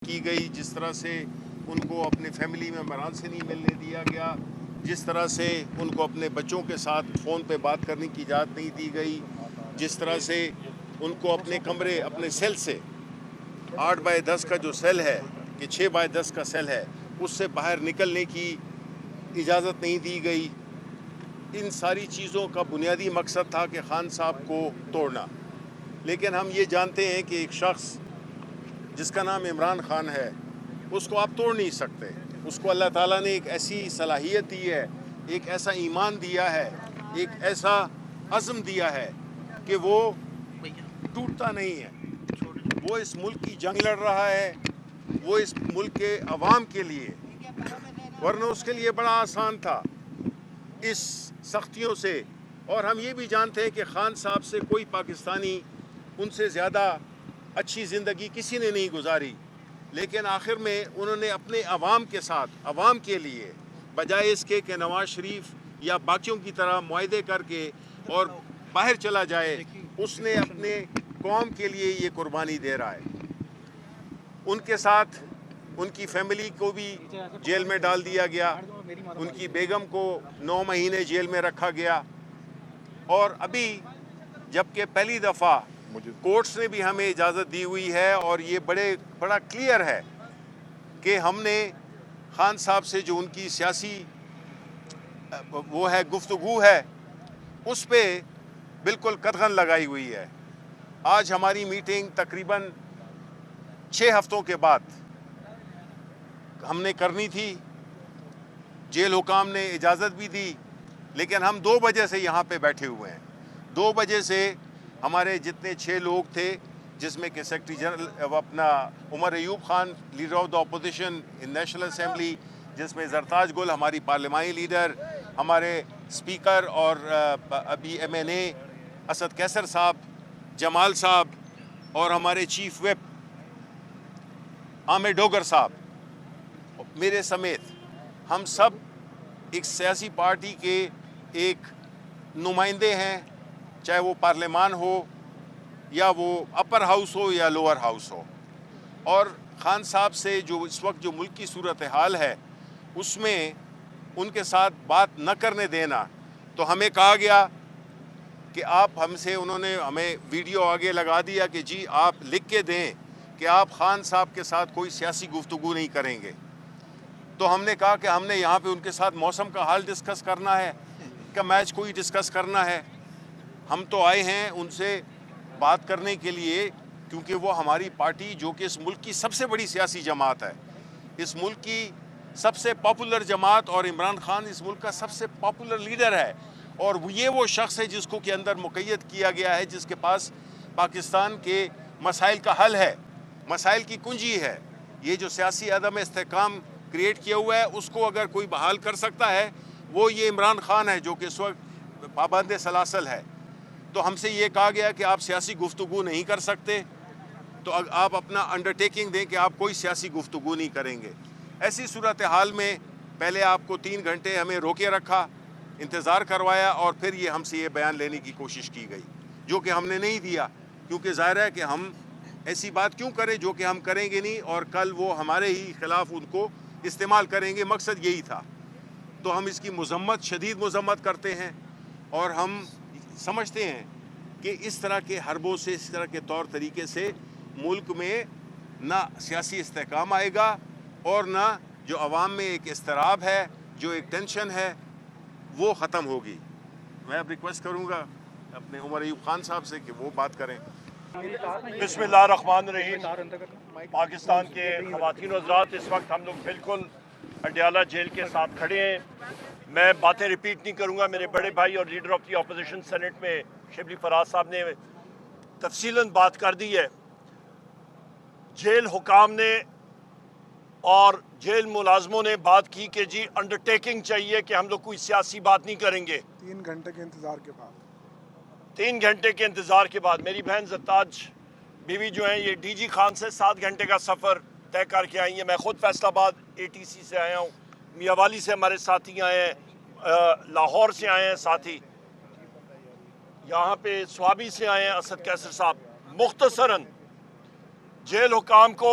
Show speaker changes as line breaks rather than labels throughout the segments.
کی گئی، جس طرح سے ان کو اپنے فیملی ممبران سے نہیں ملنے دیا گیا، جس طرح سے ان کو اپنے بچوں کے ساتھ فون پہ بات کرنے کی اجازت نہیں دی گئی، جس طرح سے ان کو اپنے کمرے اپنے سیل سے 8x10 کا جو سیل ہے کہ 6x10 کا سیل ہے اس سے باہر نکلنے کی اجازت نہیں دی گئی۔ ان ساری چیزوں کا بنیادی مقصد تھا کہ خان صاحب کو توڑنا، لیکن ہم یہ جانتے ہیں کہ ایک شخص جس کا نام عمران خان ہے اس کو آپ توڑ نہیں سکتے۔ اس کو اللہ تعالیٰ نے ایک ایسی صلاحیت دی ہے، ایک ایسا ایمان دیا ہے، ایک ایسا عزم دیا ہے کہ وہ ٹوٹتا نہیں ہے۔ وہ اس ملک کی جنگ لڑ رہا ہے، وہ اس ملک کے عوام کے لیے، ورنہ اس کے لیے بڑا آسان تھا اس سختیوں سے۔ اور ہم یہ بھی جانتے ہیں کہ خان صاحب سے کوئی پاکستانی ان سے زیادہ اچھی زندگی کسی نے نہیں گزاری، لیکن آخر میں انہوں نے اپنے عوام کے ساتھ، عوام کے لیے، بجائے اس کے کہ نواز شریف یا باقیوں کی طرح معاہدے کر کے اور باہر چلا جائے، اس نے اپنے قوم کے لیے یہ قربانی دے رہا ہے۔ ان کے ساتھ ان کی فیملی کو بھی جیل میں ڈال دیا گیا، ان کی بیگم کو 9 مہینے جیل میں رکھا گیا، اور ابھی جبکہ پہلی دفعہ کورٹس نے بھی ہمیں اجازت دی ہوئی ہے، اور یہ بڑا کلیئر ہے کہ ہم نے خان صاحب سے جو ان کی سیاسی وہ ہے گفتگو ہے اس پہ بالکل قدغن لگائی ہوئی ہے۔ آج ہماری میٹنگ تقریباً 6 ہفتوں کے بعد ہم نے کرنی تھی، جیل حکام نے اجازت بھی دی، لیکن ہم 2 بجے سے یہاں پہ بیٹھے ہوئے ہیں۔ 2 بجے سے ہمارے جتنے 6 لوگ تھے، جس میں کہ سیکرٹری جنرل اپنا Omar Ayub Khan, leader of the opposition in National Assembly, جس میں زرتاج گل ہماری پارلیمانی لیڈر، ہمارے اسپیکر اور ابھی MNA اسد کیسر صاحب، جمال صاحب، اور ہمارے چیف وپ عامر ڈوگر صاحب، میرے سمیت ہم سب ایک سیاسی پارٹی کے ایک نمائندے ہیں، چاہے وہ پارلیمان ہو یا وہ اپر ہاؤس ہو یا لوور ہاؤس ہو۔ اور خان صاحب سے جو اس وقت جو ملک کی صورتحال ہے اس میں ان کے ساتھ بات نہ کرنے دینا، تو ہمیں کہا گیا کہ آپ ہم سے، انہوں نے ہمیں ویڈیو آگے لگا دیا کہ جی آپ لکھ کے دیں کہ آپ خان صاحب کے ساتھ کوئی سیاسی گفتگو نہیں کریں گے۔ تو ہم نے کہا کہ ہم نے یہاں پہ ان کے ساتھ موسم کا حال ڈسکس کرنا ہے، کہ میچ کوئی ڈسکس کرنا ہے؟ ہم تو آئے ہیں ان سے بات کرنے کے لیے، کیونکہ وہ ہماری پارٹی جو کہ اس ملک کی سب سے بڑی سیاسی جماعت ہے، اس ملک کی سب سے پاپولر جماعت، اور عمران خان اس ملک کا سب سے پاپولر لیڈر ہے، اور یہ وہ شخص ہے جس کو کے اندر مقید کیا گیا ہے، جس کے پاس پاکستان کے مسائل کا حل ہے، مسائل کی کنجی ہے۔ یہ جو سیاسی عدم استحکام کریٹ کیا ہوا ہے اس کو اگر کوئی بحال کر سکتا ہے وہ یہ عمران خان ہے، جو کہ اس وقت پابند سلاسل ہے۔ تو ہم سے یہ کہا گیا کہ آپ سیاسی گفتگو نہیں کر سکتے، تو آپ اپنا انڈرٹیکنگ دیں کہ آپ کوئی سیاسی گفتگو نہیں کریں گے۔ ایسی صورتحال میں پہلے آپ کو 3 گھنٹے ہمیں روکے رکھا، انتظار کروایا، اور پھر یہ ہم سے یہ بیان لینے کی کوشش کی گئی، جو کہ ہم نے نہیں دیا، کیونکہ ظاہر ہے کہ ہم ایسی بات کیوں کریں جو کہ ہم کریں گے نہیں، اور کل وہ ہمارے ہی خلاف ان کو استعمال کریں گے۔ مقصد یہی تھا۔ تو ہم اس کی مذمت، شدید مذمت کرتے ہیں، اور ہم سمجھتے ہیں کہ اس طرح کے حربوں سے، اس طرح کے طور طریقے سے ملک میں نہ سیاسی استحکام آئے گا، اور نہ جو عوام میں ایک اضطراب ہے، جو ایک ٹینشن ہے، وہ ختم ہوگی۔ میں اب ریکویسٹ کروں گا اپنے عمر ایوب خان صاحب سے کہ وہ بات کریں۔
بسم اللہ الرحمن الرحیم۔ پاکستان کے خواتین و حضرات، اس وقت ہم لوگ بالکل اڈیالہ جیل کے ساتھ کھڑے ہیں۔ میں باتیں ریپیٹ نہیں کروں گا، میرے بڑے بھائی اور leader of the opposition senate میں شبلی فراز صاحب نے تفصیلاً بات کر دی ہے۔ جیل حکام نے اور جیل ملازموں نے بات کی کہ جی انڈرٹیکنگ چاہیے کہ ہم لوگ کوئی سیاسی بات نہیں کریں گے۔
3 گھنٹے کے انتظار کے بعد
3 گھنٹے کے انتظار کے بعد میری بہن زرتاج بیوی جو ہیں، یہ ڈی جی خان سے 7 گھنٹے کا سفر طے کر کے آئی ہیں۔ میں خود فیصل آباد ATC سے آیا ہوں، میاں والی سے ہمارے ساتھی آئے ہیں، لاہور سے آئے ہیں ساتھی، یہاں پہ سوابی سے آئے ہیں اسد کیسر صاحب۔ مختصراً جیل حکام کو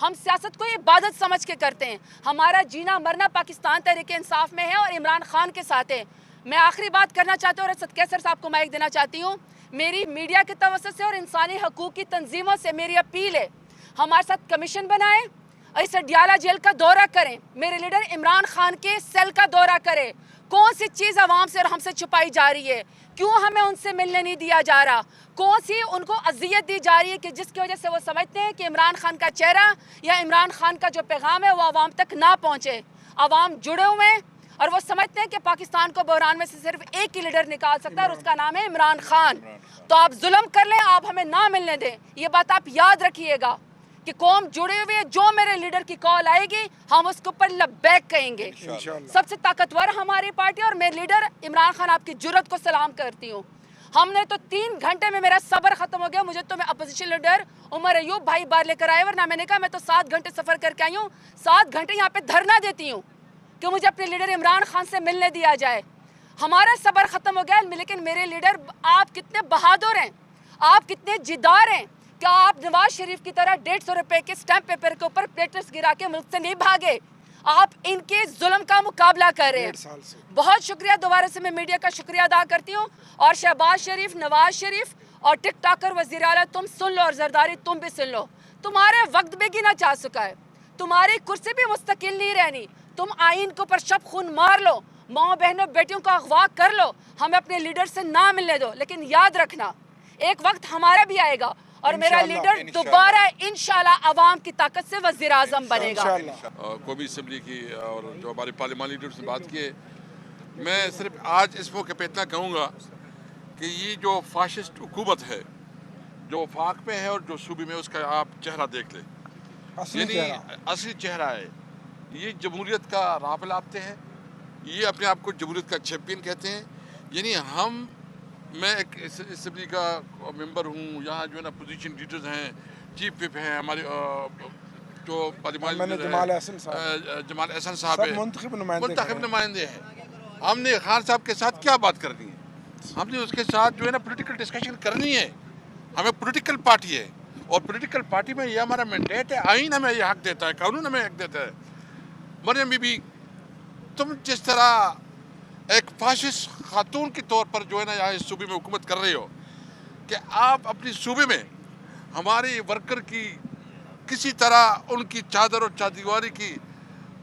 ہم سیاست کو عبادت سمجھ کے کرتے ہیں. ہمارا جینا مرنا پاکستان تحریک انصاف میں ہے اور عمران خان کے ساتھ ہے. میں آخری بات کرنا چاہتی ہوں اور اسد کیسر صاحب کو مائک دینا چاہتی ہوں. میری میڈیا کے توسط سے اور انسانی حقوق کی تنظیموں سے میری اپیل ہے, ہمارے ساتھ کمیشن بنائیں, اس اڈیالہ جیل کا دورہ کریں, میرے لیڈر عمران خان کے سیل کا دورہ کریں. کون سی چیز عوام سے اور ہم سے چھپائی جا رہی ہے, کیوں ہمیں ان سے ملنے نہیں دیا جا رہا, کون سی ان کو اذیت دی جا رہی ہے کہ جس کی وجہ سے وہ سمجھتے ہیں کہ عمران خان کا چہرہ یا عمران خان کا جو پیغام ہے وہ عوام تک نہ پہنچے. عوام جڑے ہوئے ہیں اور وہ سمجھتے ہیں کہ پاکستان کو بحران میں سے صرف ایک ہی لیڈر نکال سکتا ہے اور اس کا نام ہے عمران خان. تو آپ ظلم کر لیں, آپ ہمیں نہ ملنے دیں. یہ بات آپ یاد رکھیے گا کہ قوم جڑے ہوئے ہے, جو میرے لیڈر کی کال آئے گی ہم اس کے اوپر لبیک کہیں گے. سب سے طاقتور ہماری پارٹی اور میرے لیڈر عمران خان, آپ کی جرت کو سلام کرتی ہوں. ہم نے تو 3 گھنٹے میں میرا صبر ختم ہو گیا. مجھے تو میں اپوزیشن لیڈر عمر ایوب بھائی بار لے کر آئے, ورنہ میں نے کہا میں تو 7 گھنٹے سفر کر کے آئی ہوں, 7 گھنٹے یہاں پہ دھرنا دیتی ہوں کہ مجھے اپنے لیڈر عمران خان سے ملنے دیا جائے. ہمارا صبر ختم ہو گیا, لیکن میرے لیڈر آپ کتنے بہادر ہیں, آپ کتنے جدار ہیں. کیا آپ نواز شریف کی طرح 150 روپے کے سٹیمپ پیپر کے اوپر پلیٹس گرا کے ملک سے نہیں بھاگے؟ آپ ان کے ظلم کا مقابلہ کر رہے ہیں. بہت شکریہ, دوبارہ سے میں میڈیا کا شکریہ ادا کرتی ہوں. اور شہباز شریف, نواز شریف اور ٹک ٹاکر وزیر اعلیٰ تم سن لو, اور زرداری تم بھی سن لو. تمہارے وقت بھی گنا چاہ چکا ہے, تمہاری کرسی بھی مستقل نہیں رہنی. تم آئین کے اوپر شب خون مار لو, ماؤں بہنوں بیٹیوں کا اغوا کر لو, ہمیں اپنے لیڈر سے نہ ملنے دو. لیکن یاد رکھنا ایک وقت ہمارا بھی آئے گا اور میرا لیڈر دوبارہ انشاءاللہ عوام کی طاقت سے وزیر اعظم بنے گا.
قومی اسمبلی کی اور جو ہمارے پارلیمانی لیڈر سے بات کی ہے, میں صرف آج اس موقع پہ اتنا کہوں گا کہ یہ جو فاشسٹ حکومت ہے جو وفاق میں ہے اور جو صوبے میں, اس کا آپ چہرہ دیکھ لیں, یعنی اصلی چہرہ ہے. یہ جمہوریت کا راہ پہ لاتے ہیں, یہ اپنے آپ کو جمہوریت کا چیمپئن کہتے ہیں. یعنی میں ایک اسمبلی کا ممبر ہوں, یہاں جو ہے نا اپوزیشن لیڈرز ہیں, چیف وپ ہیں ہمارے جو پارلیمانی
جمال
احسن صاحب ہیں, منتخب نمائندے ہیں. ہم نے خان صاحب کے ساتھ کیا بات کرنی ہے, ہم نے اس کے ساتھ جو ہے نا پولیٹیکل ڈسکشن کرنی ہے. ہمیں پولیٹیکل پارٹی ہے اور پولیٹیکل پارٹی میں یہ ہمارا مینڈیٹ ہے, آئین ہمیں یہ حق دیتا ہے, قانون ہمیں حق دیتا ہے. مریم بی بی, تم جس طرح ایک فاشسٹ خاتون کے طور پر جو ہے نا یہاں اس صوبے میں حکومت کر رہے ہو, کہ آپ اپنی صوبے میں ہمارے ورکر کی کسی طرح ان کی چادر اور چاردیواری کی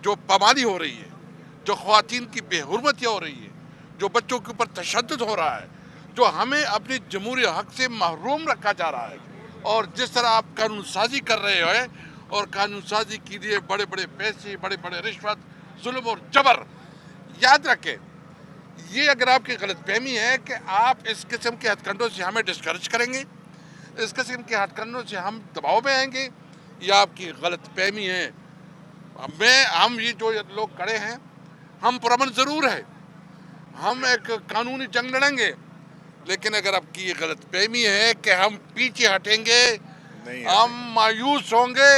جو پامالی ہو رہی ہے, جو خواتین کی بے حرمتیاں ہو رہی ہے, جو بچوں کے اوپر تشدد ہو رہا ہے, جو ہمیں اپنی جمہوری حق سے محروم رکھا جا رہا ہے, اور جس طرح آپ قانون سازی کر رہے ہیں اور قانون سازی کے لیے بڑے بڑے پیسے, بڑے بڑے رشوت, ظلم اور جبر. یاد رکھیں, یہ اگر آپ کی غلط فہمی ہے کہ آپ اس قسم کے ہتھ کنڈوں سے ہمیں ڈسکریج کریں گے, اس قسم کے ہتھ کنڈوں سے ہم دباؤ میں آئیں گے, یہ آپ کی غلط فہمی ہے. ہم یہ جو لوگ کھڑے ہیں, ہم پرامن ضرور ہے, ہم ایک قانونی جنگ لڑیں گے, لیکن اگر آپ کی یہ غلط فہمی ہے کہ ہم پیچھے ہٹیں گے, ہم مایوس ہوں گے,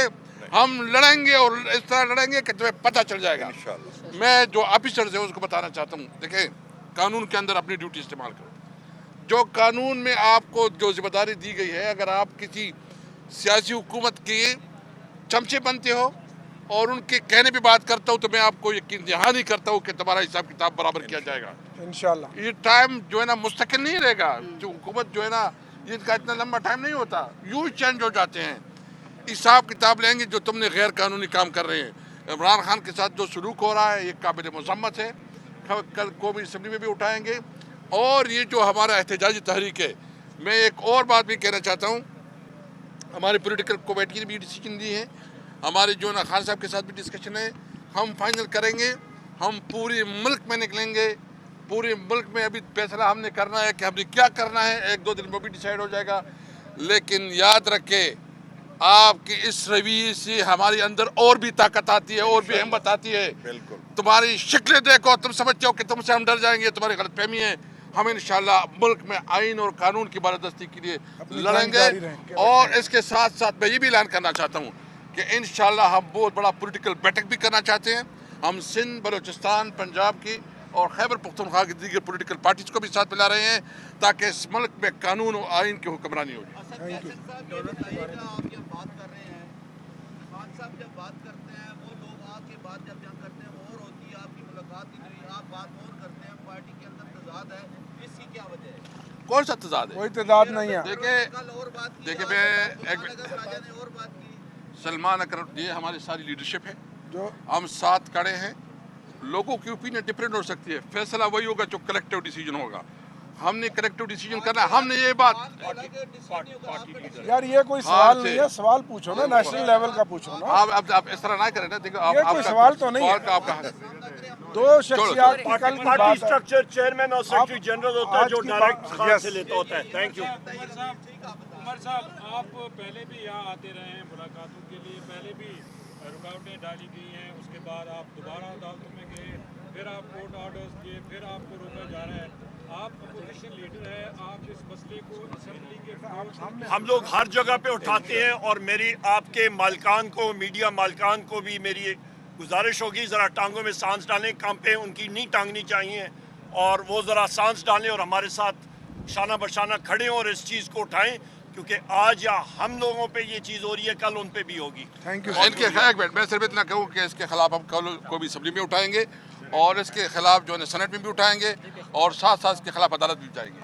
ہم لڑیں گے اور اس طرح لڑیں گے کہ تمہیں پتہ چل جائے گا. میں جو آفیسرز ہیں اس کو بتانا چاہتا ہوں, دیکھیں قانون کے اندر اپنی ڈیوٹی استعمال کرو. جو قانون میں آپ کو جو ذمہ داری دی گئی ہے, اگر آپ کسی سیاسی حکومت کے چمچے بنتے ہو اور ان کے کہنے پہ بات کرتا ہوں, تو میں آپ کو یقین دہانی کرتا ہوں کہ تمہارا حساب کتاب برابر کیا جائے گا
انشاءاللہ.
یہ ٹائم جو ہے نا مستقل نہیں رہے گا. جو حکومت جو ہے نا, یہ کا اتنا لمبا ٹائم نہیں ہوتا, یوں چینج ہو جاتے ہیں. حساب کتاب لیں گے جو تم نے غیر قانونی کام کر رہے ہیں. عمران خان کے ساتھ جو سلوک ہو رہا ہے یہ قابل مذمت ہے, کل قومی اسمبلی میں بھی اٹھائیں گے. اور یہ جو ہمارا احتجاجی تحریک ہے, میں ایک اور بات بھی کہنا چاہتا ہوں, ہماری پولیٹیکل کمیٹی نے بھی ڈیسیجن دی ہے, ہمارے جو نا خان صاحب کے ساتھ بھی ڈسکشن ہے, ہم فائنل کریں گے. ہم پورے ملک میں نکلیں گے, پورے ملک میں ابھی فیصلہ ہم نے کرنا ہے کہ ہم نے کیا کرنا ہے, 1-2 دن میں بھی ڈیسائیڈ ہو جائے گا. لیکن یاد رکھے, آپ کی اس رویے سے ہمارے اندر اور بھی طاقت آتی ہے, اور بھی ہمت آتی ہے. تمہاری شکلیں دیکھو, تم سمجھتے ہو کہ تم سے ہم ڈر جائیں گے, تمہاری غلط فہمی ہے. ہم انشاءاللہ ملک میں آئین اور قانون کی بالادستی کے لیے لڑیں گے. اور اس کے ساتھ ساتھ میں یہ بھی اعلان کرنا چاہتا ہوں کہ انشاءاللہ ہم بہت بڑا پولیٹیکل بیٹھک بھی کرنا چاہتے ہیں. ہم سندھ, بلوچستان, پنجاب کی اور خیبر پختونخوا کی دیگر پولیٹیکل پارٹیز کو بھی ساتھ ملا رہے ہیں, تاکہ اس ملک میں قانون و آئین کی حکمرانی ہو جائے.
صاحب جب بات کرتے ہیں وہ لوگ آ کے بات جب کرتے ہیں اور ہوتی ہے آپ کی ملاقات نہیں ہوئی آپ بات اور کرتے ہیں پارٹی کے اندر تضاد ہے اس کی کیا وجہ ہے
کون سا تضاد ہے؟
کوئی تعداد نہیں ہے.
دیکھیں
کل اور بات کی
دیکھیں
آج
میں
سلمان اکرم راجہ نے اور بات کی
سلمان اکرم یہ ہماری ساری لیڈرشپ ہے
جو
ہم ساتھ کھڑے ہیں لوگوں کی اوپینین ڈفرینٹ ہو سکتی ہے فیصلہ وہی ہوگا جو کلیکٹیو ڈیسیجن ہوگا ہم نے کلیکٹیو ڈیسیجن کرنا ہے ہم نے یہ بات
یار یہ کوئی سوال نہیں ہے, سوال پوچھو نا, نیشنل لیول کا پوچھو نا.
آپ اس طرح نہ کریں نا دیکھو
یہ کوئی سوال تو نہیں ہے.
آپ کا
دو شخصیات کی کل کی
پارٹی
بات ہے.
اسٹرکچر چیئرمین اور سیکرٹری جنرل ہوتا ہے
آج
جو
کی
ڈائریکٹ
بات-
خان
Yes.
سے لیتا ہوتا ہے. Thank you.
عمر صاحب آپ پہلے بھی یہاں آتے رہے ہیں ملاقاتوں کے لیے, پہلے بھی رکاوٹیں ڈالی گئی ہیں, اس کے بعد آپ دوبارہ عدالتوں میں گئے, پھر آپ کورٹ آرڈرز دیے, پھر آپ کو روکا جا رہا ہے. آپ اپوزیشن لیڈر ہیں, آپ اس مسئلے کو اسمبلی کے
ہم لوگ ہر جگہ پہ اٹھاتے ہیں اور میری آپ کے مالکان کو میڈیا مالکان کو بھی میری گزارش ہوگی ذرا ٹانگوں میں سانس ڈالیں, کام پہ ان کی نہیں ٹانگنی چاہیے اور وہ ذرا سانس ڈالیں اور ہمارے ساتھ شانہ بشانہ کھڑے ہوں اور اس چیز کو اٹھائیں کیونکہ آج یا ہم لوگوں پہ یہ چیز ہو رہی ہے کل ان پہ بھی ہوگی.
Thank you.
ان کے خلاف میں صرف اتنا کہوں کہ اس کے خلاف ہم کل کو بھی اسمبلی میں اٹھائیں گے اور اس کے خلاف جو ہے سینٹ میں بھی اٹھائیں گے اور ساتھ ساتھ اس کے خلاف عدالت بھی جائیں گے.